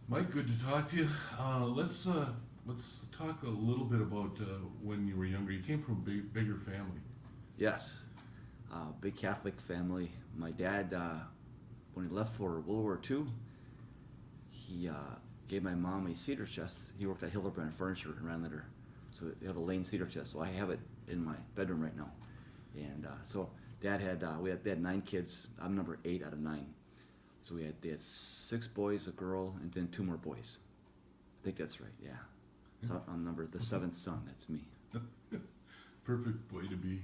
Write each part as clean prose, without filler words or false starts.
Mike, good to talk to you. Let's talk a little bit about when you were younger. You came from a bigger family. Yes, big Catholic family. My dad, when he left for World War II, he gave my mom a cedar chest. He worked at Hildebrand Furniture in Rhinelander, so they have a Lane cedar chest. So I have it in my bedroom right now. And so Dad had they had 9 kids. I'm number 8 out of 9. So they had 6 boys, a girl, and then 2 more boys. I think that's right. Yeah. So I'm the 7th son. That's me. Perfect way to be.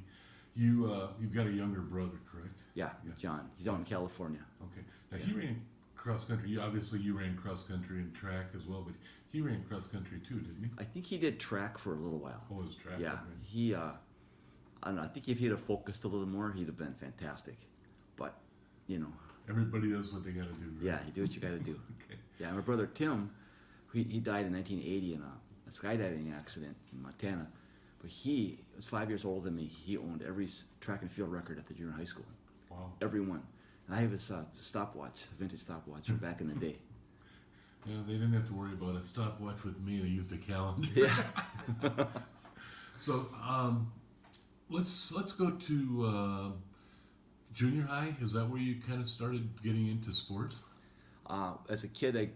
You've got a younger brother, correct? Yeah, Yeah. John. He's out in California. Okay. Now Yeah. he ran cross country. You ran cross country and track as well, but he ran cross country too, didn't he? I think he did track for a little while. Oh, it was track. Yeah, Okay. he. I don't know. I think if he'd have focused a little more, he'd have been fantastic. But, you know, Everybody does what they got to do. Right? yeah, you do what you got to do. Okay. Yeah, my brother Tim, he died in 1980 in a skydiving accident in Montana. But he was 5 years older than me. He owned every track and field record at the junior high school. Wow. Every one. And I have his stopwatch, vintage stopwatch from back in the day. Yeah, they didn't have to worry about a stopwatch with me. They used a calendar. Yeah. So let's go to junior high. Is that where you kind of started getting into sports? As a kid,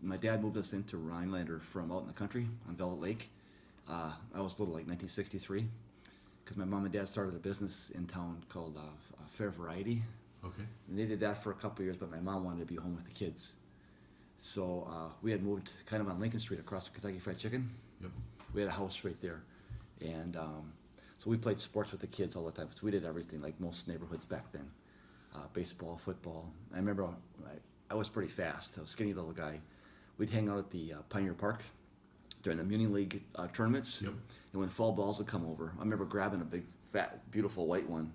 my dad moved us into Rhinelander from out in the country on Velvet Lake. I was little, like 1963, because my mom and dad started a business in town called Fair Variety. Okay. And they did that for a couple of years, but my mom wanted to be home with the kids. So we had moved kind of on Lincoln Street across the Kentucky Fried Chicken. Yep. We had a house right there. And so we played sports with the kids all the time. So we did everything, like most neighborhoods back then. Baseball, football. I remember I was pretty fast. I was a skinny little guy. We'd hang out at the Pioneer Park during the Muni League tournaments. Yep. And when fall balls would come over, I remember grabbing a big, fat, beautiful white one.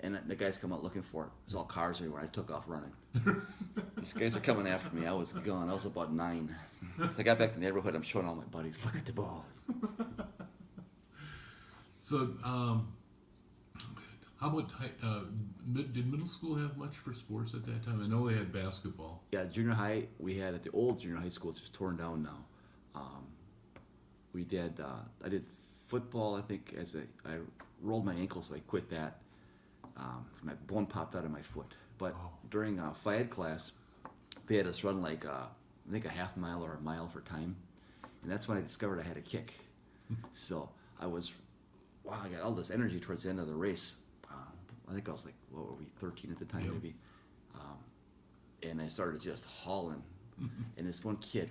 And the guys come out looking for it. There's all cars everywhere. I took off running. These guys were coming after me. I was gone. I was about 9. So I got back to the neighborhood. I'm showing all my buddies, look at the ball. So how about did middle school have much for sports at that time? I know they had basketball. Yeah, junior high, we had at the old junior high school, it's just torn down now. I did football, I think, I rolled my ankle, so I quit that. My bone popped out of my foot. But during Phi Ed class, they had us run like, I think a half mile or a mile for time. And that's when I discovered I had a kick. So I got all this energy towards the end of the race. I think I was like, what were we, 13 at the time, Yep. maybe? And I started just hauling. And this one kid,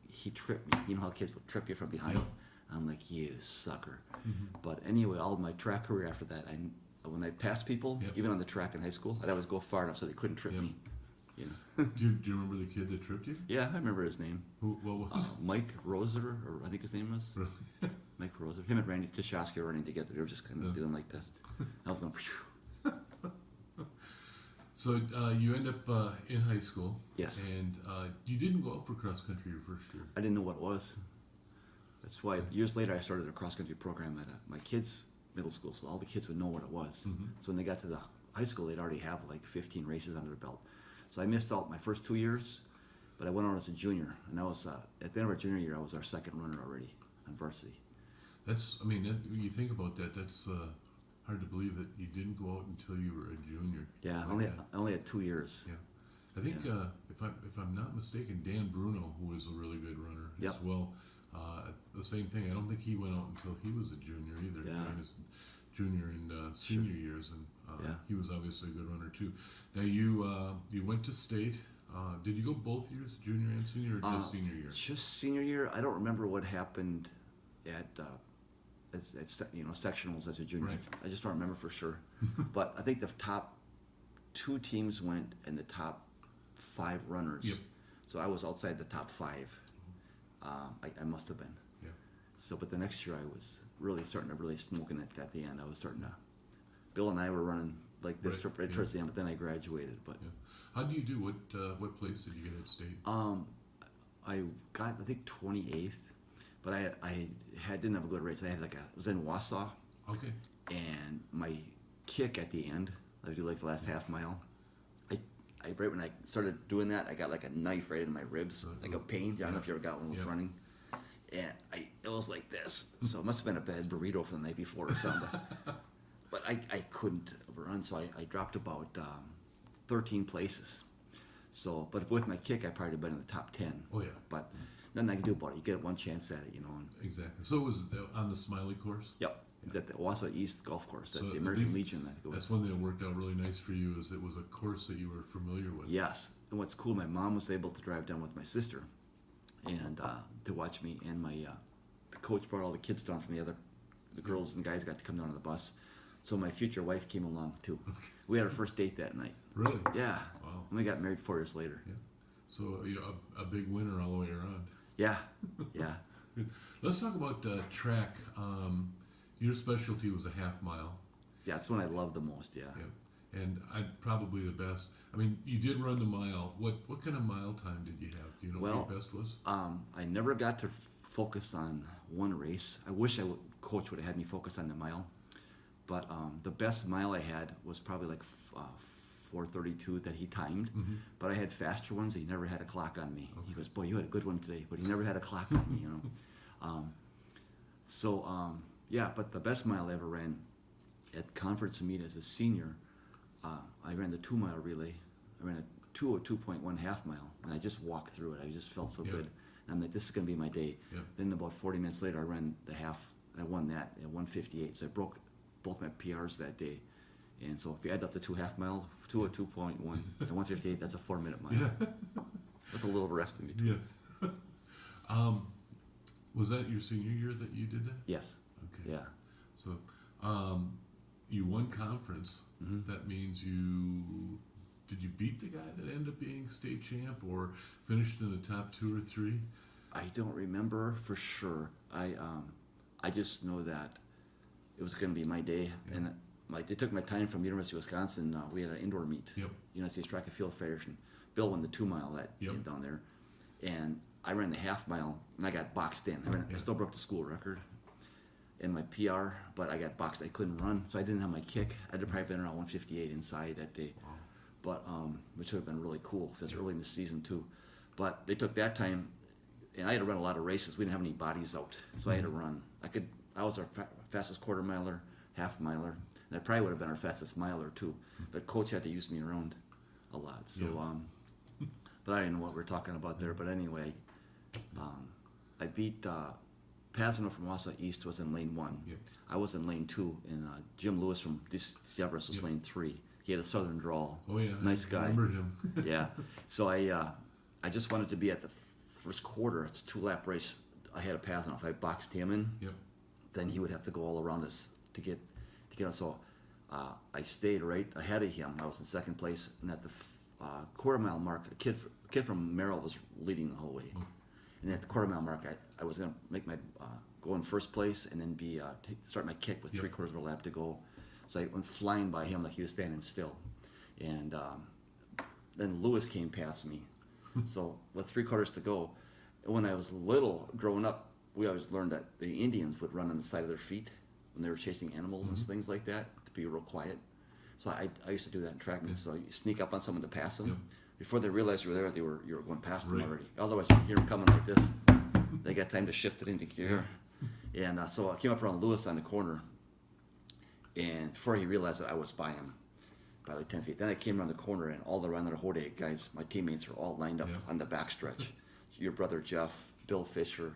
he tripped me. You know how kids will trip you from behind? Yep. I'm like, you sucker. But anyway, all of my track career after that, when I passed people, Yep. even on the track in high school, I'd always go far enough so they couldn't trip Yep. me. You know? Do you remember the kid that tripped you? Yeah, I remember his name. What was it? Mike Roser, or I think his name was. Really? Mike Roser. Him and Randy Tishosky were running together. They were just kind of doing like this. I was going, phew. So you end up in high school. Yes. And you didn't go out for cross country your first year. I didn't know what it was. That's why years later I started a cross country program at my kids' middle school, so all the kids would know what it was. So when they got to the high school, they'd already have like 15 races under their belt. So I missed out my first 2 years, but I went on as a junior, and I was at the end of our junior year, I was our second runner already on varsity. When you think about that, that's hard to believe that you didn't go out until you were a junior. Yeah, Like I only had 2 years. Yeah. I think if I'm not mistaken, Dan Bruno, who was a really good runner Yep. as well, the same thing. I don't think he went out until he was a junior either. Yeah. During his junior and senior years, and Yeah. he was obviously a good runner too. Now you went to state. Did you go both years, junior and senior, or just senior year? Just senior year. I don't remember what happened at sectionals as a junior. Right. I just don't remember for sure. But I think the top 2 teams went, and the top 5 runners. Yep. So I was outside the top 5. I must have been. Yeah. So, but the next year I was really starting to smoking it at the end. I was starting to. Bill and I were running like this Right, right yeah. towards the end, but then I graduated. But Yeah. How do you do? What place did you get at state? I got, I think, 28th, but I didn't have a good race. I was in Wausau, Okay. and my kick at the end, I do like the last half mile. right when I started doing that, I got like a knife right in my ribs, like a pain. I don't know if you ever got one when Yeah. running. And it was like this. So it must have been a bad burrito from the night before or something. But I couldn't run, so I dropped about 13 places. So, but with my kick, I probably been in the top 10. Oh, yeah. But nothing I can do about it. You get one chance at it, you know. And, Exactly. So it was on the Smiley course? yep. It's at the Wausau East Golf Course at So the at American least Legion. I think it was. That's one thing that worked out really nice for you, is it was a course that you were familiar with. Yes. And what's cool, my mom was able to drive down with my sister and to watch me. And the coach brought all the kids down from the girls and guys got to come down on the bus. So my future wife came along too. We had our first date that night. Really? Yeah. Wow. And we got married 4 years later. Yeah. So a big winner all the way around. Yeah. Yeah. Let's talk about track. Your specialty was a half mile. Yeah, it's one I love the most, yeah. Yeah. And probably the best. I mean, you did run the mile. What kind of mile time did you have? Do you know what your best was? I never got to focus on one race. I wish coach would have had me focus on the mile. But the best mile I had was probably like 4:32 that he timed. Mm-hmm. But I had faster ones. He never had a clock on me. Okay. He goes, "Boy, you had a good one today," but he never had a clock on me, you know. Yeah, but the best mile I ever ran at conference meet as a senior, I ran the 2 mile relay. I ran a 2:02.1 half mile, and I just walked through it. I just felt so good. And I'm like, this is going to be my day. Yeah. Then about 40 minutes later, I ran the half. I won that at 1:58. So I broke both my PRs that day. And so if you add up the 2 half miles, 2:02.1 and 1:58, that's a 4-minute mile. Yeah. With a little rest in between. Yeah. Was that your senior year that you did that? Yes. Okay. Yeah. So, you won conference. Mm-hmm. That means did you beat the guy that ended up being state champ, or finished in the top 2 or 3? I don't remember for sure. I just know that it was going to be my day, and they took my time from University of Wisconsin. We had an indoor meet, Yep. United States Track and Field Federation. Bill won the 2 mile down there, and I ran the half mile, and I got boxed in. I still broke the school record in my PR, but I got boxed. I couldn't run, so I didn't have my kick. I'd have probably been around 1:58 inside that day. Wow. But which would have been really cool, because that's early in the season too. But they took that time, and I had to run a lot of races. We didn't have any bodies out, so I had to run. I was our fastest quarter miler, half miler, and I probably would have been our fastest miler too. But coach had to use me around a lot. So, but I didn't know what we were talking about there. But anyway, I beat Pazino from Wausau East was in lane 1. Yep. I was in lane 2, and Jim Lewis from Everest was lane 3. He had a southern drawl. Oh yeah. Nice I guy. remember him. Yeah. So I just wanted to be at the first quarter. It's a 2-lap race. I had a Pazino. If I boxed him in, Yep. then he would have to go all around us to get on. So I stayed right ahead of him. I was in second place, and at the quarter mile mark, a kid from Merrill was leading the whole way. Oh. And at the quarter mile mark, I was going to make my go in first place and then start my kick with 3/4 of a lap to go. So I went flying by him like he was standing still, and then Lewis came past me. So with 3/4 to go, when I was little, growing up, we always learned that the Indians would run on the side of their feet when they were chasing animals and things like that, to be real quiet. So I used to do that in track meets. So you sneak up on someone to pass them. Yep. Before they realized you were there, you were going past them Right. already. Otherwise, you hear them coming like this. They got time to shift it into gear. And so I came up around Lewis on the corner, and before he realized that I was by him by like 10 feet. Then I came around the corner, and all the Rhinelander Hode guys, my teammates, are all lined up on the backstretch. Your brother Jeff, Bill Fisher,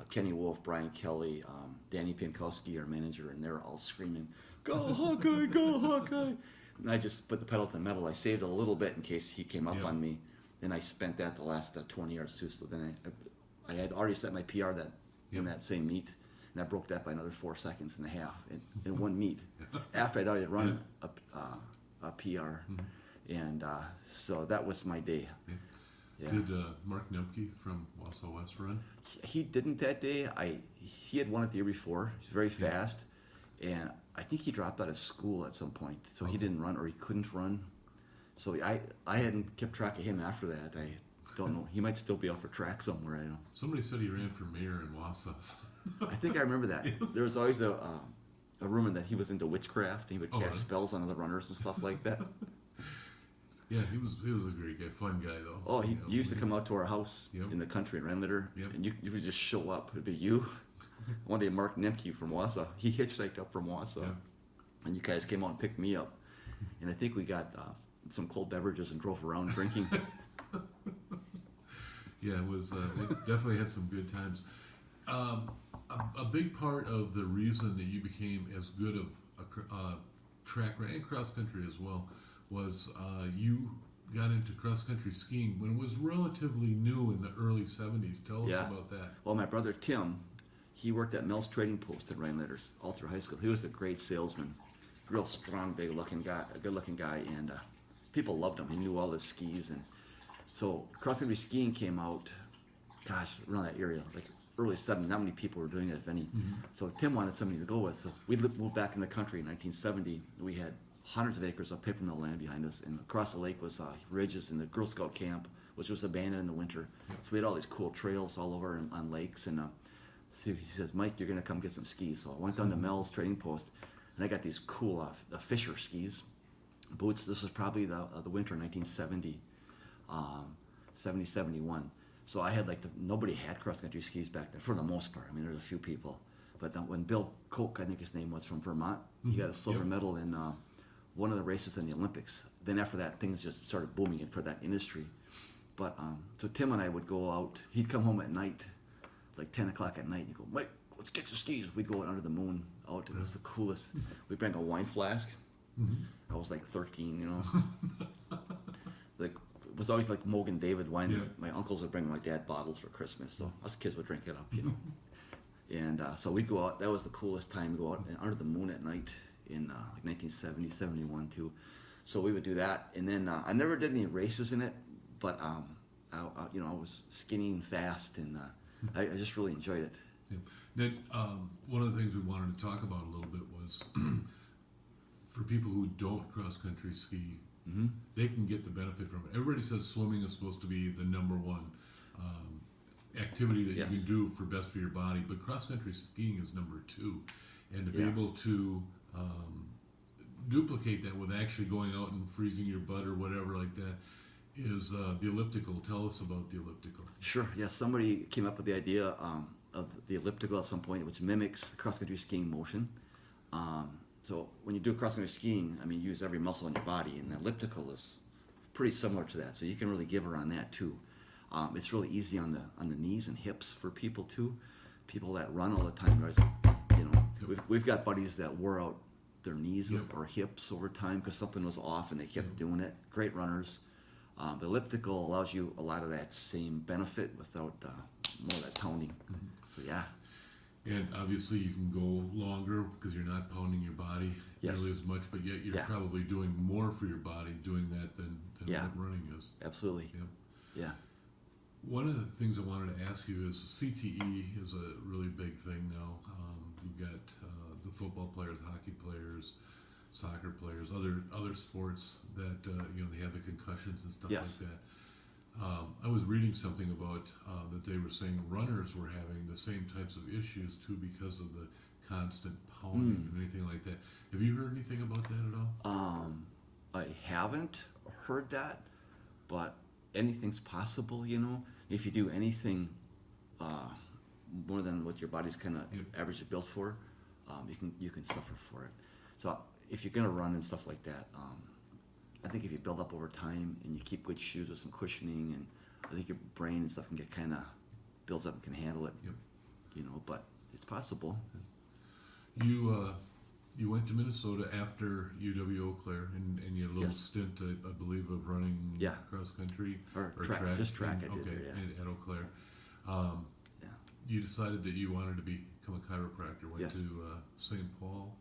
Kenny Wolf, Brian Kelly, Danny Pinkowski, our manager, and they're all screaming, "Go Hawkeye, go Hawkeye!" And I just put the pedal to the metal. I saved a little bit in case he came up on me. Then I spent that the last 20 yards too. So then I had already set my PR in that same meet, and I broke that by another 4 seconds and a half in one meet. After I'd already run a PR, and so that was my day. Yeah. Did Mark Nemke from Wausau West run? He didn't that day. He had won it the year before. He's very fast, and I think he dropped out of school at some point, so he didn't run, or he couldn't run. So I hadn't kept track of him after that. I don't know. He might still be out for track somewhere. I don't know. Somebody said he ran for mayor in Wausau. I think I remember that. There was always a rumor that he was into witchcraft. He would cast spells on other runners and stuff like that. Yeah, he was a great guy, fun guy though. Oh, he You know, used to come out to our house Yep. in the country in Rhinelander, Yep. and you would just show up. It'd be you. One day, Mark Nemke from Wausau, he hitchhiked up from Wausau, Yep. and you guys came out and picked me up. And I think we got some cold beverages and drove around drinking. Yeah, it was. It definitely had some good times. A big part of the reason that you became as good of a track runner and cross country as well was you got into cross country skiing when it was relatively new in the early '70s. Tell us Yeah. about that. Well, my brother Tim, he worked at Mel's Trading Post at Rhinelanders all through high school. He was a great salesman, real strong, big-looking guy, a good-looking guy, and people loved him. He knew all the skis, and so cross-country skiing came out, gosh, around that area, like early '70s. Not many people were doing it, if any. So Tim wanted somebody to go with. So we moved back in the country in 1970. We had hundreds of acres of paper mill land behind us, and across the lake was ridges and the Girl Scout camp, which was abandoned in the winter. So we had all these cool trails all over on lakes, and so he says, Mike, you're gonna come get some skis. So I went down to Mel's Trading Post, and I got these cool Fisher skis, boots. This was probably the winter 1970, 70, 71. So I had nobody had cross country skis back then for the most part. I mean, there's a few people, but then when Bill Koch, I think his name was, from Vermont, he got a silver Yep. medal in one of the races in the Olympics. Then after that, things just started booming for that industry. But so Tim and I would go out. He'd come home at night, like 10 o'clock at night, and he'd go, Mike, let's get your skis. We'd go out under the moon out. It was the coolest. We'd bring a wine flask. I was like 13, you know. Like, it was always like Mogan David wine. Yeah. My uncles would bring my dad bottles for Christmas, so us kids would drink it up, you know. And so we'd go out. That was the coolest time to go out under the moon at night in like 1970, 71 too. So we would do that, and then I never did any races in it, but I was skinny and fast, and I just really enjoyed it. Yeah. Nick, one of the things we wanted to talk about a little bit was for people who don't cross country ski, they can get the benefit from it. Everybody says swimming is supposed to be the number one activity that Yes. you can do for best for your body, but cross country skiing is number two, and to be Yeah. able to duplicate that with actually going out and freezing your butt or whatever like that is the elliptical. Tell us about the elliptical. Sure. Yeah. Somebody came up with the idea of the elliptical at some point, which mimics cross-country skiing motion. So when you do cross-country skiing, I mean, you use every muscle in your body, and the elliptical is pretty similar to that. So you can really give her on that too. It's really easy on the knees and hips for people too. People that run all the time, right? You know, we've got buddies that wore out their knees Yep. or hips over time because something was off and they kept doing it. Great runners. The elliptical allows you a lot of that same benefit without more of that pounding. So yeah, And obviously you can go longer because you're not pounding your body Yes. nearly as much, but yet you're Yeah. probably doing more for your body doing that than Yeah. what running is. absolutely. Yeah. Yeah. One of the things I wanted to ask you is CTE is a really big thing now. You've got the football players, hockey players, soccer players, other sports that they have the concussions and stuff Yes. like that. I was reading something about that they were saying runners were having the same types of issues too because of the constant pounding and anything like that. Have you heard anything about that at all? I haven't heard that, but anything's possible, you know. If you do anything more than what your body's kind of Yep. average built for, you can suffer for it. So if you're gonna run and stuff like that, I think if you build up over time and you keep good shoes with some cushioning, and I think your brain and stuff can get kind of builds up and can handle it. Yep. You know, but it's possible. You went to Minnesota after UW Eau Claire, and you had a little Yes. stint, I believe, of running Yeah. cross country Or track, just track I did okay, there, yeah. at Eau Claire. Yeah. You decided that you wanted to become a chiropractor. Went Yes. to St. Paul,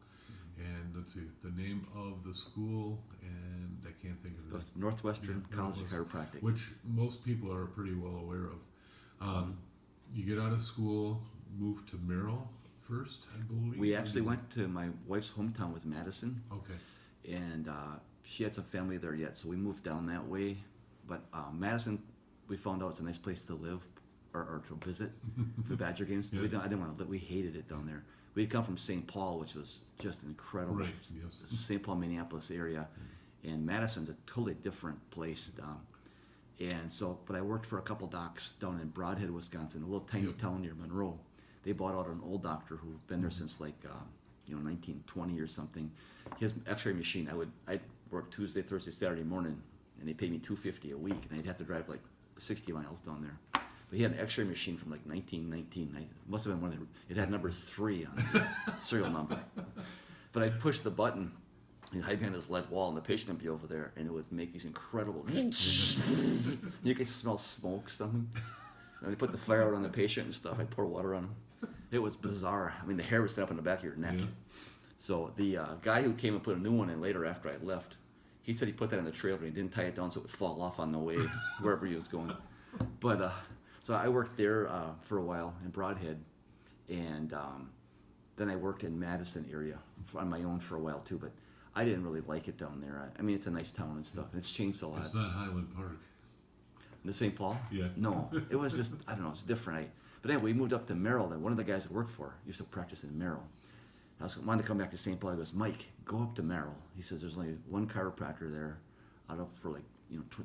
and let's see the name of the school, and I can't think of it. Northwestern Yeah, College of Northwestern, Chiropractic. which most people are pretty well aware of. You get out of school, move to Merrill first, I believe. We actually went to my wife's hometown was Madison, Okay. and she had some family there yet, so we moved down that way. But Madison, we found out it's a nice place to live or to visit for Badger games. Yeah. I didn't want to live. We hated it down there. We'd come from St. Paul, which was just incredible. Right, yes. St. Paul, Minneapolis area, and Madison's a totally different place. And so, but I worked for a couple docs down in Broadhead, Wisconsin, a little tiny town near Monroe. They bought out an old doctor who'd been there since like 1920 or something. His X-ray machine, I'd work Tuesday, Thursday, Saturday morning, and they paid me $250 a week, and I'd have to drive like 60 miles down there. But he had an X-ray machine from like 1919. It must have been one of it had number 3 on the serial number. But I'd push the button, and hide behind this lead wall, and the patient would be over there, and it would make these incredible. You could smell smoke, something. And I put the fire out on the patient and stuff. I'd pour water on him. It was bizarre. I mean, the hair would stand up on the back of your neck. Yeah. So the guy who came and put a new one in later after I left, he said he put that in the trailer, and he didn't tie it down so it would fall off on the way wherever he was going. But so I worked there for a while in Broadhead, and then I worked in Madison area on my own for a while too. But I didn't really like it down there. I mean, it's a nice town and stuff, and it's changed a lot. It's not Highland Park. The St. Paul? Yeah. No, it was just, I don't know, it's different. But anyway, we moved up to Merrill, and one of the guys I worked for used to practice in Merrill. I wanted to come back to St. Paul. He goes, Mike, go up to Merrill. He says there's only one chiropractor there out of for like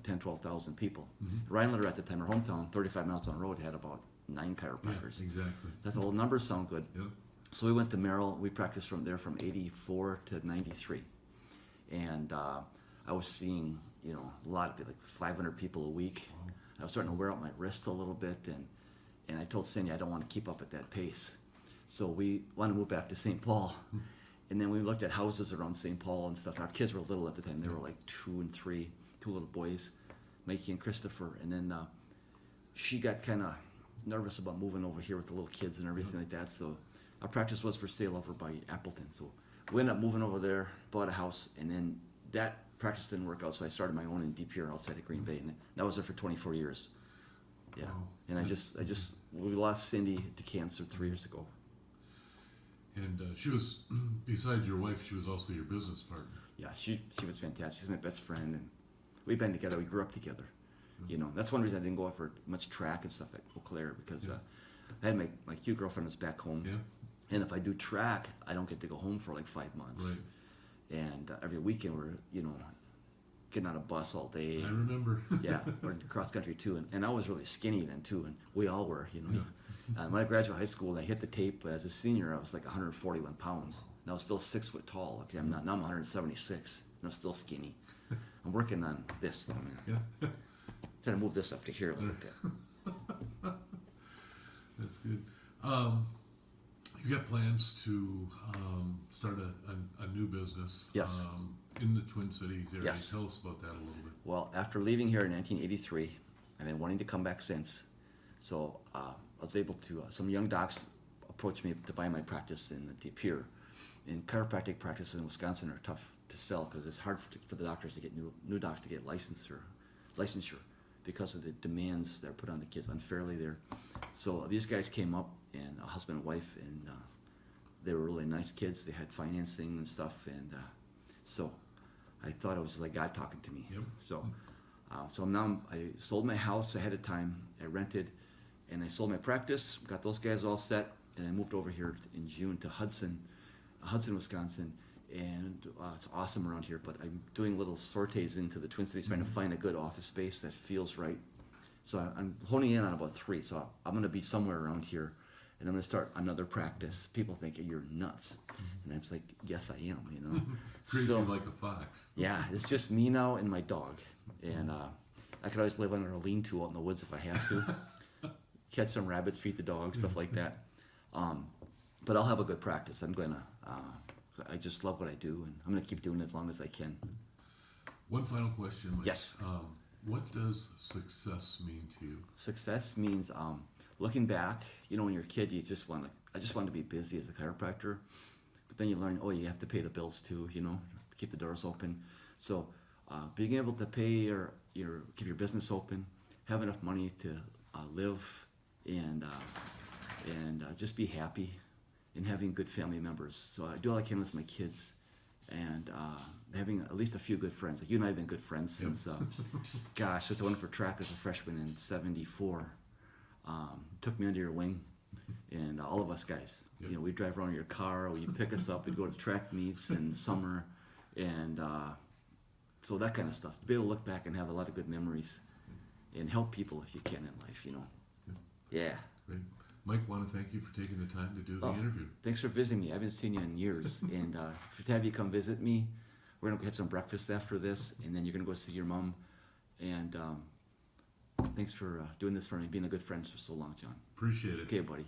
10, 12,000 people. Mm-hmm. Rhinelander at the time, our hometown, 35 miles down the road, had about 9 chiropractors. Yeah, exactly. That's all numbers sound good. Yep. So we went to Merrill. We practiced from there from 84 to 93. And I was seeing, a lot of people, like 500 people a week. Wow. I was starting to wear out my wrist a little bit, and I told Cindy I don't want to keep up at that pace. So we wanted to move back to St. Paul. And then we looked at houses around St. Paul and stuff. Our kids were little at the time. They were like 2 and 3, 2 little boys, Mikey and Christopher. And then she got kind of nervous about moving over here with the little kids and everything like that. So our practice was for sale over by Appleton. So we ended up moving over there, bought a house, and then that practice didn't work out. So I started my own in Deep Pier outside of Green Bay. And that was there for 24 years. Yeah. Wow. And we lost Cindy to cancer 3 years ago. And she was, besides your wife, she was also your business partner. Yeah, she was fantastic. She's my best friend, and we've been together. We grew up together. That's one reason I didn't go out for much track and stuff at Eau Claire, because I had my cute girlfriend was back home. Yeah. And if I do track, I don't get to go home for like 5 months. Right. And every weekend we're, getting on a bus all day. I remember. Yeah, we're cross country too, and I was really skinny then too, and we all were, Yeah. When I graduated high school, I hit the tape, but as a senior, I was like 141 pounds. And I was still 6 foot tall. Okay, now I'm 176, and I'm still skinny. I'm working on this though, man. Yeah. Trying to move this up to here a little bit. That's good. You got plans to start a new business? Yes. In the Twin Cities area. Yes. Tell us about that a little bit. Well, after leaving here in 1983, I've been wanting to come back since. So I was able to, some young docs approached me to buy my practice in the Deep Pier. And chiropractic practices in Wisconsin are tough to sell because it's hard for the doctors to get new docs to get licensure because of the demands that are put on the kids unfairly there. So these guys came up, and a husband and wife, and they were really nice kids. They had financing and stuff, and so I thought it was like God talking to me. Yep. So now I sold my house ahead of time. I rented, and I sold my practice. Got those guys all set, and I moved over here in June to Hudson, Wisconsin, and it's awesome around here. But I'm doing little sorties into the Twin Cities, trying to find a good office space that feels right. So I'm honing in on about 3. So I'm going to be somewhere around here, and I'm going to start another practice. People think you're nuts, and I'm like, yes, I am. Crazy like a fox. Yeah, it's just me now and my dog, and I could always live under a lean-to out in the woods if I have to. Catch some rabbits, feed the dog, stuff like that. But I'll have a good practice. I just love what I do, and I'm gonna keep doing it as long as I can. One final question, Mike. Yes. What does success mean to you? Success means looking back. When you're a kid, I just wanted to be busy as a chiropractor, but then you learn, you have to pay the bills too. To keep the doors open. So being able to pay keep your business open, have enough money to live, and just be happy, and having good family members. So I do all I can with my kids, and having at least a few good friends. Like you and I have been good friends since, since I went for track as a freshman in '74. Took me under your wing, and all of us guys. Yep. We'd drive around in your car, or you'd pick us up, we'd go to track meets in summer, and So that kind of stuff. To be able to look back and have a lot of good memories and help people if you can in life, you know. Yeah. Great. Mike, want to thank you for taking the time to do the interview. Thanks for visiting me. I haven't seen you in years. And to have you come visit me, we're going to get some breakfast after this, and then you're going to go see your mom. And thanks for doing this for me, being a good friend for so long, John. Appreciate it. Okay, buddy.